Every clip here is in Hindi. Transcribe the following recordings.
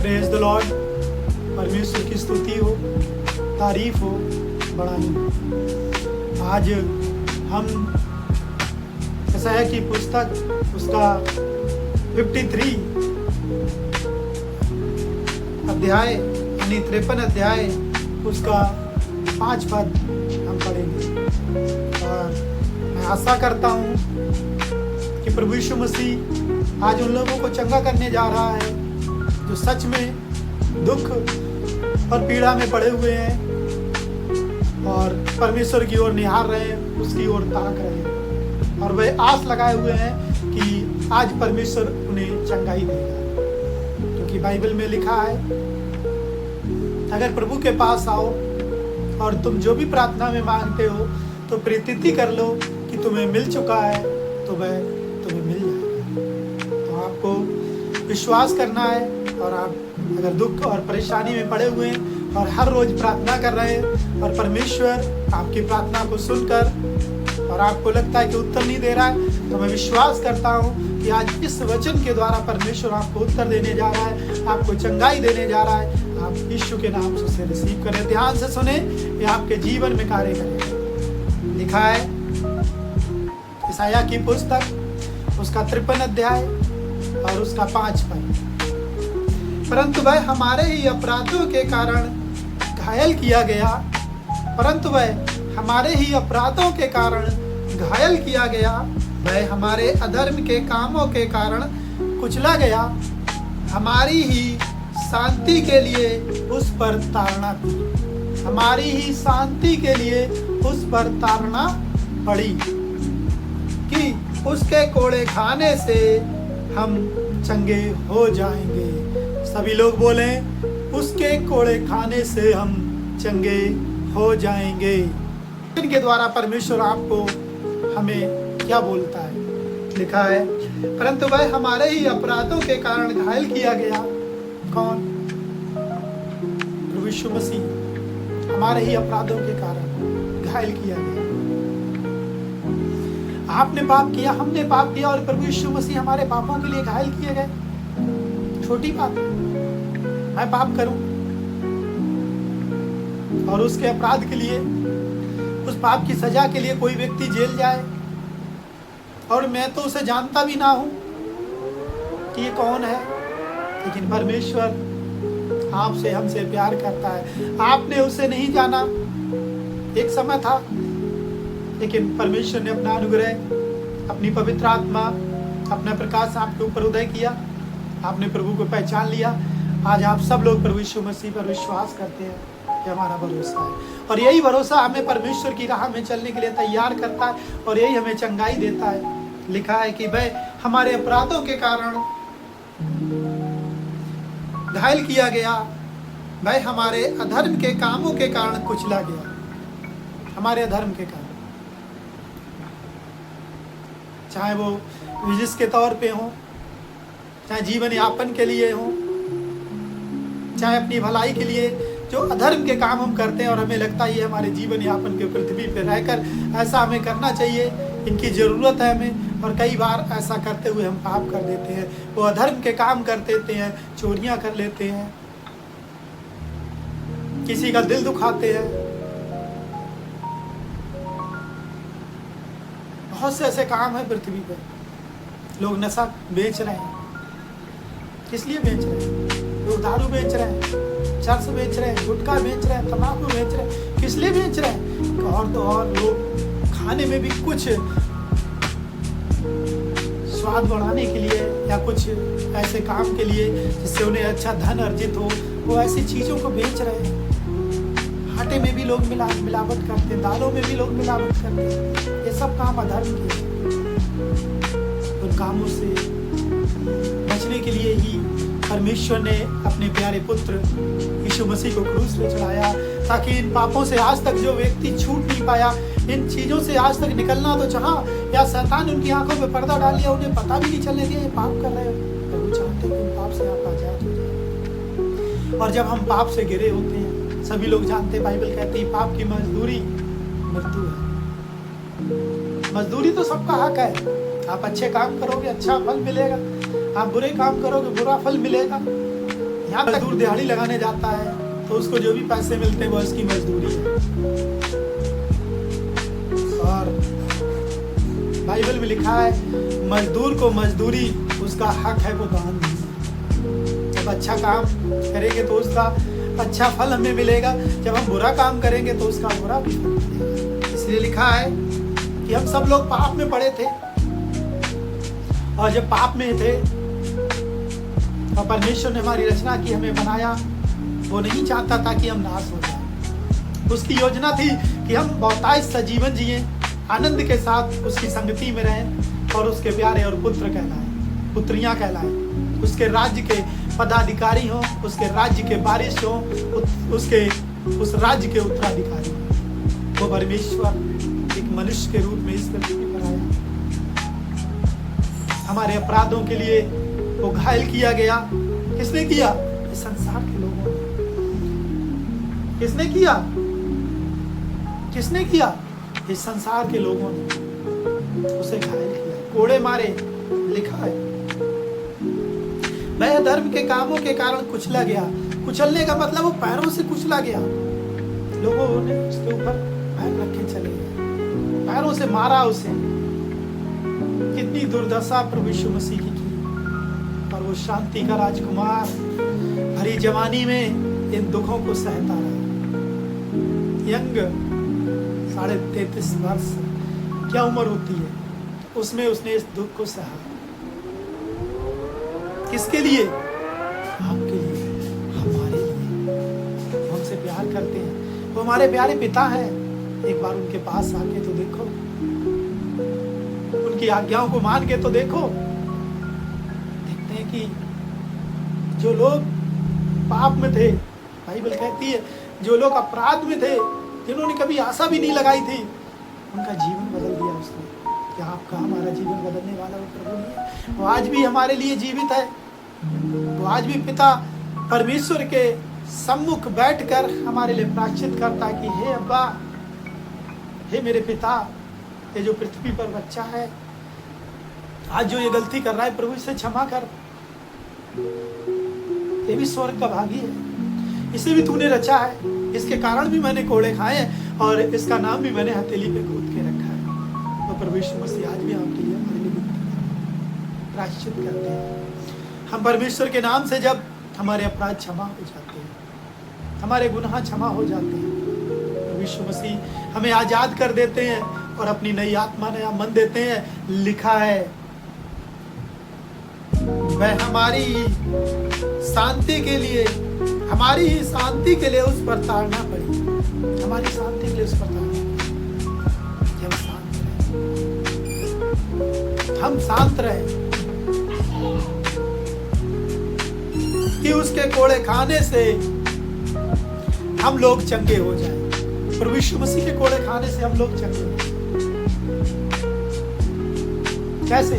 Praise the Lord. परमेश्वर की स्तुति हो, तारीफ हो, बड़ाई हो। आज हम ऐसा है कि पुस्तक उसका 53 अध्याय यानी 53 अध्याय उसका 5 पद हम पढ़ेंगे। और मैं आशा करता हूँ कि प्रभु यीशु मसीह आज उन लोगों को चंगा करने जा रहा है जो सच में दुख और पीड़ा में पड़े हुए हैं और परमेश्वर की ओर निहार रहे हैं, उसकी ओर ताक रहे हैं और वह आस लगाए हुए हैं कि आज परमेश्वर उन्हें चंगाई देगा। क्योंकि बाइबल में लिखा है, अगर प्रभु के पास आओ और तुम जो भी प्रार्थना में मांगते हो तो प्रतीति कर लो कि तुम्हें मिल चुका है, तो वह तुम्हें मिल जाएगा। तो आपको विश्वास करना है। और आप अगर दुख और परेशानी में पड़े हुए हैं और हर रोज प्रार्थना कर रहे हैं और परमेश्वर आपकी प्रार्थना को सुनकर और आपको लगता है कि उत्तर नहीं दे रहा है, तो मैं विश्वास करता हूँ कि आज इस वचन के द्वारा परमेश्वर आपको उत्तर देने जा रहा है, आपको चंगाई देने जा रहा है। आप यीशु के नाम से उसे रिसीव करें, ध्यान से सुने, ये आपके जीवन में कार्य करेगा। लिखा है यशायाह की पुस्तक उसका 53 अध्याय और उसका 5 पद, परंतु वह हमारे ही अपराधों के कारण घायल किया गया, परंतु वह हमारे ही अपराधों के कारण घायल किया गया, वह हमारे अधर्म के कामों के कारण कुचला गया, हमारी ही शांति के लिए उस पर ताड़ना थी, हमारी ही शांति के लिए उस पर ताड़ना पड़ी कि उसके कोड़े खाने से हम चंगे हो जाएंगे। सभी लोग बोले, उसके कोड़े खाने से हम चंगे हो जाएंगे। इनके द्वारा परमेश्वर आपको हमें क्या बोलता है? लिखा है, परंतु वह हमारे ही अपराधों के कारण घायल किया गया। कौन? प्रभु यीशु मसीह हमारे ही अपराधों के कारण घायल किया गया। आपने पाप किया, हमने पाप किया और प्रभु यीशु मसीह हमारे पापों के लिए घायल किए गए। छोटी बात है, मैं पाप करूं और उसके अपराध के लिए, उस पाप की सजा के लिए कोई व्यक्ति जेल जाए और मैं तो उसे जानता भी ना हूं कि ये कौन है, लेकिन परमेश्वर आपसे हमसे प्यार करता है। आपने उसे नहीं जाना, एक समय था, लेकिन परमेश्वर ने अपना अनुग्रह, अपनी पवित्र आत्मा, अपना प्रकाश आपके ऊपर उदय किया, आपने प्रभु को पहचान लिया। आज आप सब लोग प्रभु यीशु मसीह पर विश्वास करते हैं कि हमारा भरोसा है और यही भरोसा हमें परमेश्वर की राह में चलने के लिए तैयार करता है और यही हमें चंगाई देता है। लिखा है कि वह हमारे अपराधों के कारण घायल किया गया, वह हमारे अधर्म के कामों के कारण कुचला गया। हमारे अधर्म के कारण, चाहे वो बिजनेस के तौर पे हो, चाहे जीवन यापन के लिए हो, चाहे अपनी भलाई के लिए, जो अधर्म के काम हम करते हैं और हमें लगता है ये हमारे जीवन यापन के पृथ्वी पे रहकर ऐसा हमें करना चाहिए, इनकी ज़रूरत है हमें, और कई बार ऐसा करते हुए हम पाप कर देते हैं, वो अधर्म के काम कर देते हैं, चोरियां कर लेते हैं, किसी का दिल दुखाते हैं। बहुत से ऐसे काम है पृथ्वी पे। लोग नशा बेच रहे हैं, किस लिए बेच रहे हैं? लोग दारू बेच रहे हैं, चरस बेच रहे हैं, गुटखा बेच रहे हैं, तंबाकू बेच रहे हैं, किस लिए बेच रहे हैं? और तो और लोग खाने में भी कुछ स्वाद बढ़ाने के लिए या कुछ ऐसे काम के लिए जिससे उन्हें अच्छा धन अर्जित हो, वो ऐसी चीज़ों को बेच रहे हैं। आटे में भी लोग मिलावट करते हैं, दालों में भी लोग मिलावट करते हैं। ये सब काम अधर्म के, उन कामों से बचने के लिए ही परमेश्वर ने अपने प्यारे पुत्र यीशु मसीह को क्रूस पे चढ़ाया, ताकि इन पापों से आज तक जो व्यक्ति छूट नहीं पाया, इन चीज़ों से आज तक निकलना तो चाहा, या शैतान उनकी आंखों पे पर्दा डाल दिया, उन्हें पता भी नहीं चलने दिया ये पाप कर रहे हो। प्रभु चाहते हैं कि पाप से आप आजाद हो जाए। और जब हम पाप से घिरे होते हैं, सभी लोग जानते हैं, बाइबल कहती है पाप की मजदूरी मृत्यु है। मजदूरी तो सबका हक है, आप अच्छे काम करोगे अच्छा फल मिलेगा, आप बुरे काम करोगे बुरा फल मिलेगा। यहाँ तक मजदूर दिहाड़ी लगाने जाता है तो उसको जो भी पैसे मिलते हैं वो उसकी मजदूरी है। और बाइबल में लिखा है मजदूर को मजदूरी उसका हक है वो दान दे। जब अच्छा काम करेंगे तो उसका अच्छा फल हमें मिलेगा, जब हम बुरा काम करेंगे तो उसका बुरा भी फल मिलेगा। इसलिए लिखा है कि हम सब लोग पाप में पड़े थे, और जब पाप में थे और परमेश्वर ने हमारी रचना की, हमें बनाया, वो नहीं चाहता था कि हम नाश हो जाए। उसकी योजना थी कि हम बहुतायत सा जीवन जिए, आनंद के साथ उसकी संगति में रहें और उसके प्यारे और पुत्र कहलाएं, पुत्रियां कहलाएं, उसके राज्य के पदाधिकारी हों, उसके राज्य के वारिस हों, उसके उस राज्य के उत्तराधिकारी हों। वो परमेश्वर एक मनुष्य के रूप में इस पृथ्वी पर आया, हमारे अपराधों के लिए वो घायल किया गया। किसने किया? इस संसार के लोगों ने। किसने किया? किसने किया? इस संसार के लोगों ने उसे घायल किया, कोड़े मारे। लिखा है वह धर्म के कामों के कारण कुचला गया। कुचलने का मतलब वो पैरों से कुचला गया, लोगों ने उसके ऊपर पैर रखे चले गए, पैरों से मारा उसे। कितनी दुर्दशा प्रभु यीशु मसीह की और वो शांति का राजकुमार भरी जवानी में इन दुखों को सहता रहा। यंग 33.5 वर्ष क्या उम्र होती है, उसमें उसने इस दुख को सहा। किसके लिए? आपके लिए, हमारे लिए। वो हमसे प्यार करते हैं, वो हमारे प्यारे पिता हैं। एक बार उनके पास आके तो देखो, उनकी आज्ञाओं को मान के तो देखो। देखते हैं कि जो लोग पाप में थे, बाइबल कहती है जो लोग अपराध में थे, जिन्होंने कभी आशा भी नहीं लगाई थी, उनका जीवन बदल दिया उसने। क्या आपका हमारा जीवन बदलने वाला वो प्रभु नहीं है? वो आज भी हमारे लिए जीवित है। वो आज भी पिता परमेश्वर के सम्मुख बैठकर हमारे लिए प्रायश्चित करता है कि हे अब्बा, हे मेरे पिता, ये जो पृथ्वी पर बच्चा है, आज जो ये गलती कर रहा है, प्रभु इसे क्षमा कर। ये भी स्वर्ग का भागी है, इसे भी तूने रचा है, इसके कारण भी मैंने कोड़े खाए हैं और इसका नाम भी मैंने हथेली पे कूद के रखा है। तो प्रभु यीशु मसीह आज भी आपके लिए हमारे लिए प्रायश्चित करते हैं। हम परमेश्वर के नाम से जब हमारे अपराध क्षमा हो जाते हैं, हमारे गुनाह क्षमा हो जाते हैं, प्रभु यीशु मसीह हमें आजाद कर देते हैं और अपनी नई आत्मा, नया मन देते हैं। लिखा है वह हमारी शांति के लिए, हमारी ही शांति के लिए उस पर ताड़ना पड़ी, हमारी शांति के लिए उस पर ताड़ना पड़ी। हम शांत रहे, हम शांत रहे कि उसके कोड़े खाने से हम लोग चंगे हो जाएं। प्रभु यीशु मसीह के कोड़े खाने से हम लोग चंगे हो जाएं। कैसे?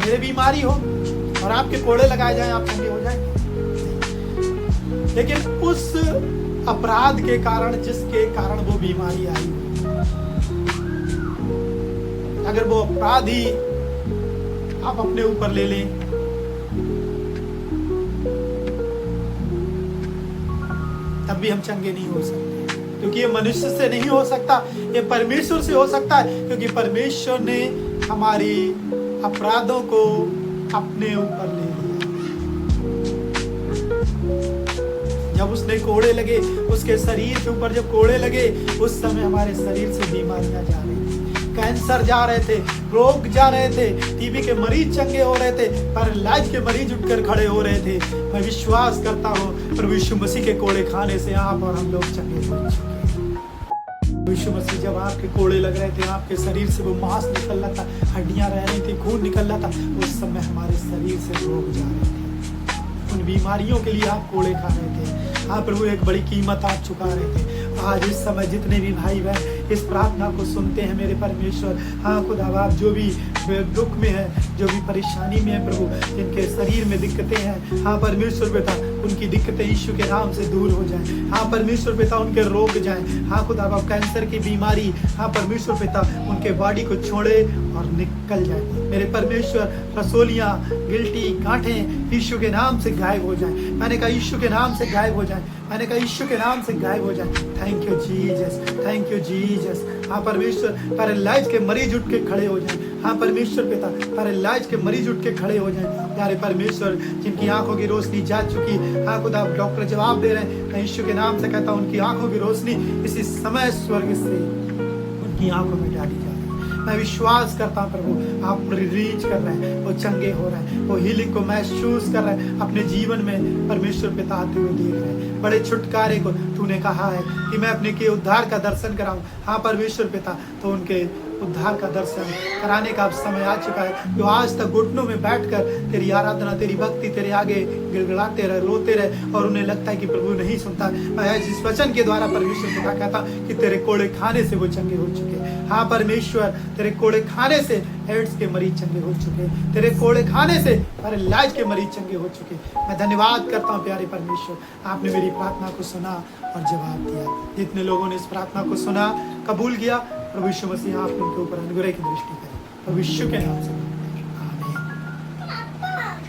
मेरे बीमारी हो और आपके कोड़े लगाए जाएं, आप चंगे हो जाएंगे। लेकिन उस अपराध के कारण, जिसके कारण वो बीमारी आई, अगर वो अपराध ही आप अपने ऊपर ले लें, तब भी हम चंगे नहीं हो सकते, क्योंकि ये मनुष्य से नहीं हो सकता, ये परमेश्वर से हो सकता है। क्योंकि परमेश्वर ने हमारी अपराधों को अपने ऊपर ले लिया। जब उसने कोड़े लगे, उसके शरीर के ऊपर जब कोड़े लगे, उस समय हमारे शरीर से बीमारियां जा रही थी, कैंसर जा रहे थे, रोग जा रहे थे, टीबी के मरीज चंगे हो रहे थे, पैरालाइज के मरीज उठकर खड़े हो रहे थे। मैं विश्वास करता हूँ प्रभु यीशु मसीह के कोड़े खाने से आप और हम लोग चंगे हो चुके हैं। यीशु मसीह जब आपके कोड़े लग रहे थे, आपके शरीर से वो मांस निकल रहा था, हड्डियां रह रही थी, खून निकल रहा था, उस समय हमारे शरीर से रोग जा रहे थे। उन बीमारियों के लिए आप कोड़े खा रहे थे। हाँ प्रभु, एक बड़ी कीमत आप चुका रहे थे। आज इस समय जितने भी भाई बहन इस प्रार्थना को सुनते हैं मेरे परमेश्वर, हाँ खुदा बाप, जो भी वे दुख में है, जो भी परेशानी में है प्रभु, जिनके शरीर में दिक्कतें हैं, हाँ परमेश्वर पिता उनकी दिक्कतें यीशु के नाम से दूर हो जाए। हाँ परमेश्वर पिता उनके रोग जाए। हाँ खुदा बाप कैंसर की बीमारी, हाँ परमेश्वर पिता उनके बॉडी को छोड़े और निकल जाए। मेरे परमेश्वर रसोलियाँ, गिल्टी, गांठें यीशु के नाम से गायब हो जाए। मैंने कहा यीशु के नाम से गायब हो जाए। मैंने कहा यीशु के नाम से गायब हो जाए। Thank you Jesus, thank you Jesus. हाँ परमेश्वर पैरालाइज के मरीज उठ के खड़े हो जाए। हाँ परमेश्वर पिता पैरालाइज के मरीज उठ के खड़े हो जाए। प्यारे परमेश्वर जिनकी आंखों की रोशनी जा चुकी, हाँ खुदा डॉक्टर जवाब दे रहे हैं, मैं यीशु के नाम से कहता हूँ उनकी आंखों की रोशनी इसी समय स्वर्ग से उनकी आंखों में डाली जाए। मैं विश्वास करता हूँ प्रभु आप रीच कर रहे हैं, वो चंगे हो रहे हैं, वो हीलिंग को महसूस कर रहे हैं, अपने जीवन में परमेश्वर पिता आते हुए देख रहे हैं। बड़े छुटकारे को तूने कहा है कि मैं अपने के उद्धार का दर्शन कराऊं। हाँ परमेश्वर पिता तो उनके उद्धार का दर्शन कराने का अब समय आ चुका है। जो आज तक घुटनों में बैठकर तेरी आराधना, तेरी भक्ति तेरे आगे गिड़गिड़ाते रहे, रोते रहे और उन्हें लगता है कि प्रभु नहीं सुनता, मैं इस वचन के द्वारा परमेश्वर पिता कहता कि तेरे कोड़े खाने से वो चंगे हो चुके। हाँ परमेश्वर तेरे कोड़े खाने से एड्स के मरीज चंगे हो चुके, तेरे कोड़े खाने से पैरालाइज के मरीज चंगे हो चुके। मैं धन्यवाद करता हूँ प्यारे परमेश्वर, आपने मेरी प्रार्थना को सुना और जवाब दिया। जितने लोगों ने इस प्रार्थना को सुना, कबूल किया, प्रभु यीशु मसीह आपने उनके ऊपर अनुग्रह की दृष्टि करें। प्रभु यीशु के नाम से